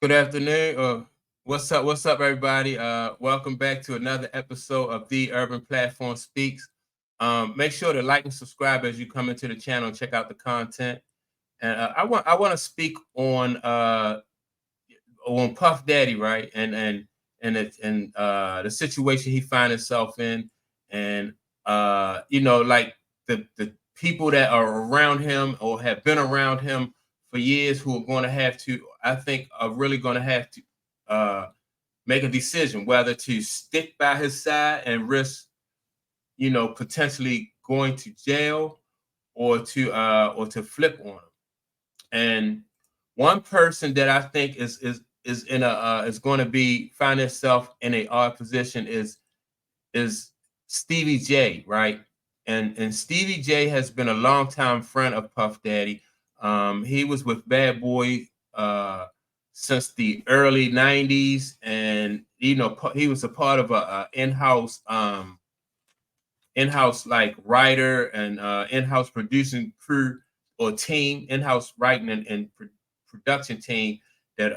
Good afternoon. What's up, everybody? Welcome back to another episode of The Urban Platform Speaks. Make sure to like and subscribe as you come into the channel and check out the content. And I want to speak on Puff Daddy, right? And the situation he finds himself in, and like the people that are around him or have been around him for years, who are going to have to, I think, are really going to have to make a decision whether to stick by his side and risk, potentially going to jail, or to flip on him. And one person that I think is going to be find itself in a odd position is Stevie J, right? And Stevie J has been a longtime friend of Puff Daddy. He was with Bad Boy since the early '90s, and he was a part of a in-house like writer and in-house producing crew or team, in-house writing and production team that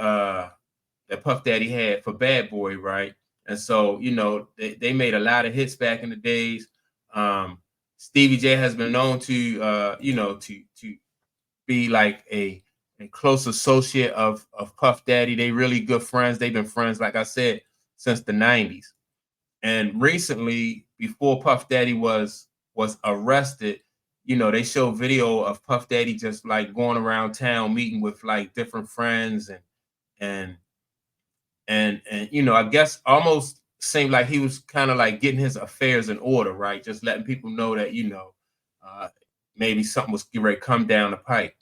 Puff Daddy had for Bad Boy, right? And so, they made a lot of hits back in the days. Um, Stevie J has been known to to be like a close associate of Puff Daddy. They really good friends. They've been friends, like I said, since the '90s. And recently, before Puff Daddy was arrested, they show video of Puff Daddy just like going around town meeting with like different friends and I guess almost seemed like he was kind of like getting his affairs in order, right? Just letting people know that uh, maybe something was getting ready to come down the pipe.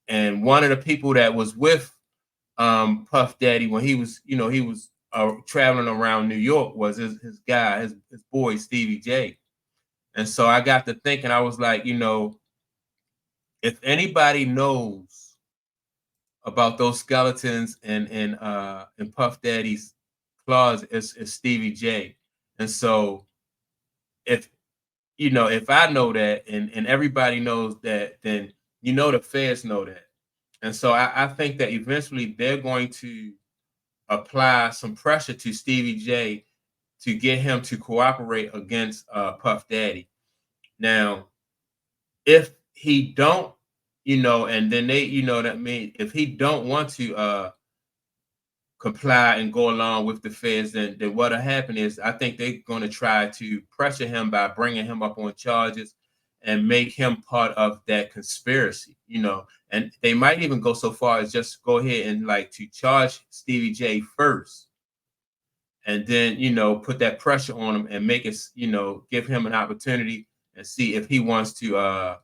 And one of the people that was with Puff Daddy when he was traveling around New York was his guy, his boy Stevie J. And so I got to thinking, I was like, if anybody knows about those skeletons in Puff Daddy's closet, is Stevie J. And so if if I know that and everybody knows that, then the feds know that. And so I think that eventually they're going to apply some pressure to Stevie J to get him to cooperate against Puff Daddy. Now, if he don't, and then they, that mean if he don't want to comply and go along with the feds, then what'll happen is I think they're going to try to pressure him by bringing him up on charges and make him part of that conspiracy, and they might even go so far as just go ahead and like to charge Stevie J first, and then put that pressure on him and make it, give him an opportunity and see if he wants to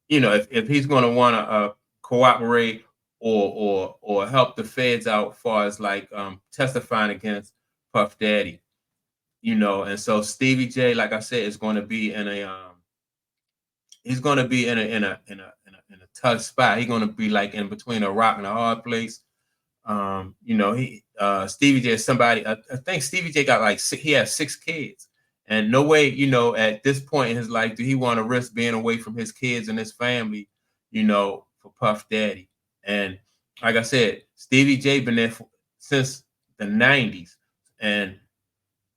if he's going to want to cooperate or help the feds out as far as like testifying against Puff Daddy, and so Stevie J, like I said, is going to be in a he's going to be in a tough spot. He's going to be like in between a rock and a hard place. He Stevie J is somebody. I think Stevie J got like he has 6 kids, and no way, at this point in his life, do he want to risk being away from his kids and his family, for Puff Daddy. And like I said, Stevie J been there since the '90s, and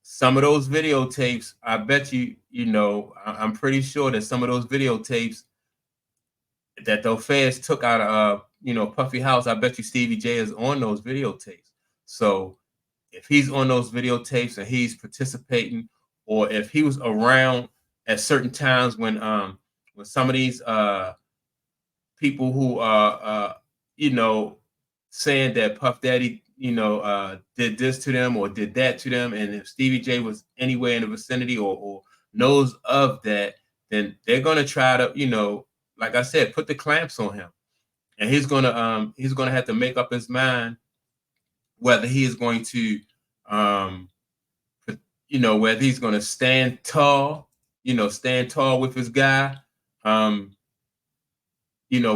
some of those videotapes, I bet you, I'm pretty sure that some of those videotapes that the feds took out of Puffy House, I bet you Stevie J is on those videotapes. So if he's on those videotapes and he's participating, or if he was around at certain times when some of these people who are saying that Puff Daddy did this to them or did that to them, and if Stevie J was anywhere in the vicinity or knows of that, then they're gonna try to like I said, put the clamps on him, and he's gonna have to make up his mind whether he is going to um whether he's going to stand tall with his guy, um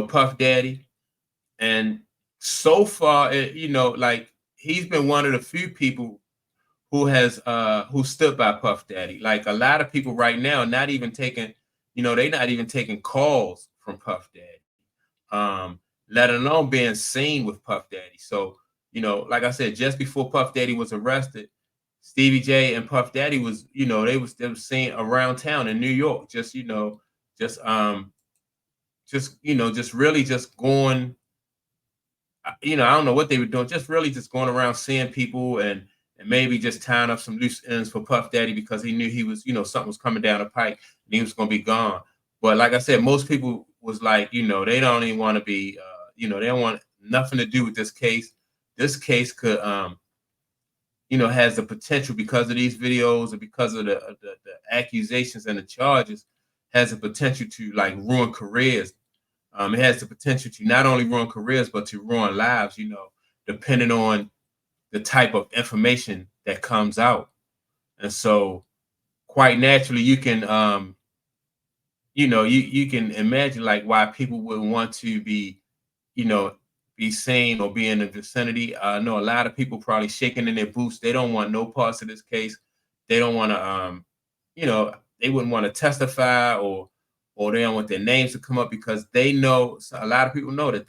Puff Daddy. And so far, like he's been one of the few people who stood by Puff Daddy. Like a lot of people right now are not even taking, they're not even taking calls from Puff Daddy, let alone being seen with Puff Daddy. So You know, like I said, just before Puff Daddy was arrested, Stevie J and Puff Daddy was, you know, they was seen around town in New York, just just just really just going. I don't know what they were doing, just really just going around seeing people and maybe just tying up some loose ends for Puff Daddy because he knew he was, something was coming down the pike and he was going to be gone. But like I said, most people was like, they don't even want to be, they don't want nothing to do with this case. This case could, has the potential because of these videos and because of the accusations and the charges, has the potential to like ruin careers. It has the potential to not only ruin careers, but to ruin lives, depending on the type of information that comes out. And so quite naturally, you can, you can imagine like why people would want to be, you know, be seen or be in the vicinity. I know a lot of people probably shaking in their boots. They don't want no parts of this case. They don't want to, they wouldn't want to testify or they don't want their names to come up because they know a lot of people know that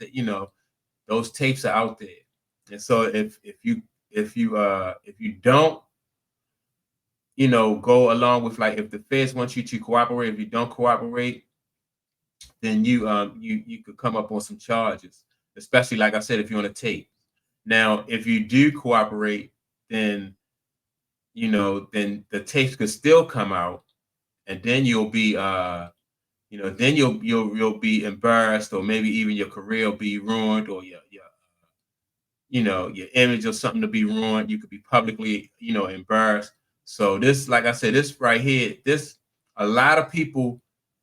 those tapes are out there. And so if you don't go along with like if the feds want you to cooperate, if you don't cooperate, then you could come up on some charges, especially like I said, if you're on a tape. Now, if you do cooperate, then then the tapes could still come out, and then you'll be then you'll be embarrassed, or maybe even your career will be ruined, or your image or something to be ruined. You could be publicly, embarrassed. So this, like I said, this right here, this a lot of people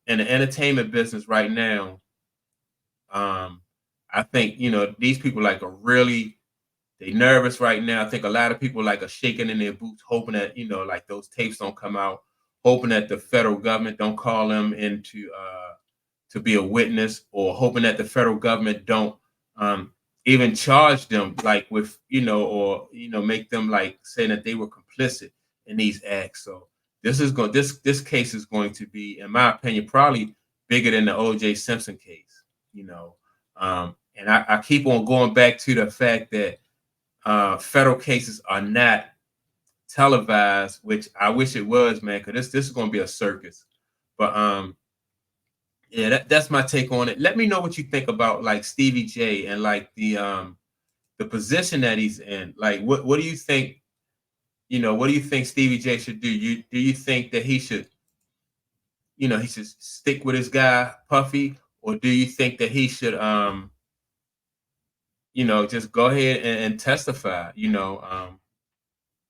in the entertainment business right now. I think these people like are really they nervous right now. I think a lot of people like are shaking in their boots, hoping that like those tapes don't come out, hoping that the federal government don't call them into to be a witness, or hoping that the federal government don't even charge them like with or make them like saying that they were complicit in these acts. So this case is going to be, in my opinion, probably bigger than the O.J. Simpson case. And I keep on going back to the fact that federal cases are not televised, which I wish it was, man, because this is going to be a circus. But yeah, that's my take on it. Let me know what you think about like Stevie J and like the position that he's in. Like, what do you think? What do you think Stevie J should do? Do you think that he should stick with his guy Puffy, or do you think that he should just go ahead and testify?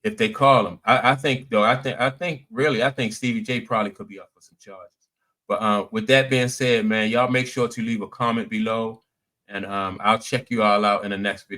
If they call him. I think though, I think Stevie J probably could be up for some charges. But with that being said, man, y'all make sure to leave a comment below, and I'll check you all out in the next video.